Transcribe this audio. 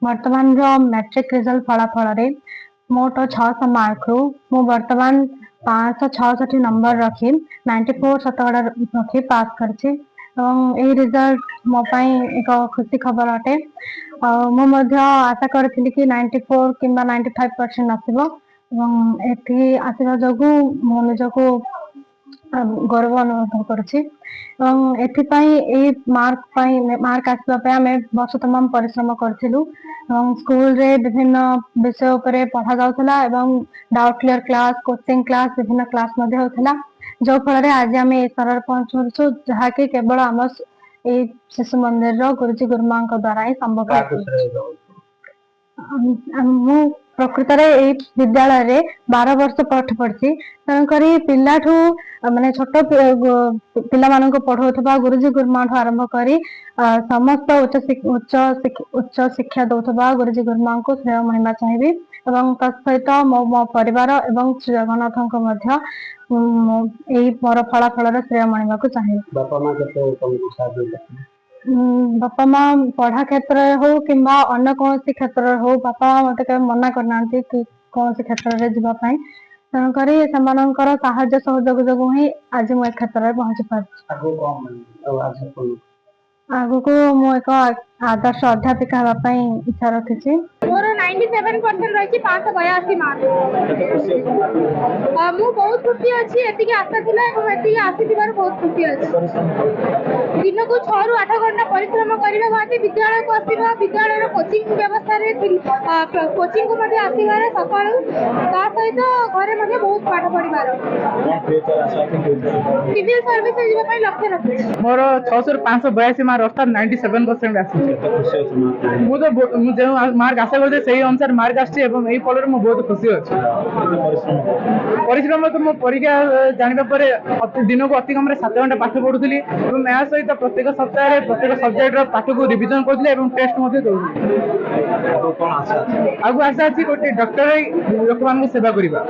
वर्तमान matric result फलाफल मोट 600 mark रु मु वर्तमान 566 नंबर रखी 94 शतकड़ा रखी पास करछि। रिजल्ट मो एक खुशी खबर अटे। मु आशा करी कि 94 कि 95% आसो। एठी आसवा जो मु निजको गर्व अनुभव करुछि। मार्क आसवाई आम वर्ष तमाम परिश्रम करूँ। स्कूल रे विभिन्न विषय उपरे पढ़ा जाउथला एवं doubt clear class coaching class विभिन्न क्लास होता जो फल आज आम ए स्तर पहुंचु जहाँकि केवल आम शिशु मंदिर गुरुजी गुरुमा द्वारा ही संभव। मु प्रकृत विद्यालय रे 12 वर्ष पाठ पढ़ी तेणुक पिलाठू माने छोट पिला मानक पढ़ाउथबा गुरुजी गुरुमा आरंभ करी समस्त उच्च शिक्षा दौथबा गुरुजी गुरुमा को श्रेय महिमा चाहिए एवं तत्सहित मो परिवार एवं श्री जगन्नाथ मोर फलाफल श्रेय मणिबा को चाहिए। बापा माँ पढ़ा क्षेत्र हो कि अन्य कौन क्षेत्र हो बापा मत मना करना कि कौन क्षेत्र में जावाई तेणुक साहाय्य सहयोग जो ही आज मुझे क्षेत्र में पहुंची पार्टी। आगु को मु एक आदर्श अध्यापिका हाँपाई इच्छा रखी। मोर 97% रही 582 मार्क मु बहुत खुशी अच्छी एति आशा थिला एवं एति आसी बहुत खुशी अच्छी। दिन को 6 रु 8 घंटा परिश्रम करने बाद विद्यालय को आसवा विद्यालय कोचिंग व्यवस्था कोचिंग को आसबार सकाल सहित घरे बहुत पाठ पढ़ार सिविल सर्विस लक्ष्य रखी। मोर 600 रु 582 मार्क अर्थात 97% जो मार्क आशा करते से अनुसार मार्क आसी फल बहुत खुशी अच्छी। परिश्रम तो मो परीक्षा जाना दिन को अति कम 7 घंटा पाठ पढ़ुली और या सहित प्रत्येक सप्ताह प्रत्येक सब्जेक्ट पाठ को रिविजन करूँ टेस्ट दूसरी आगु आशा अच्छी गोटे डॉक्टर लोक सेवा करवा।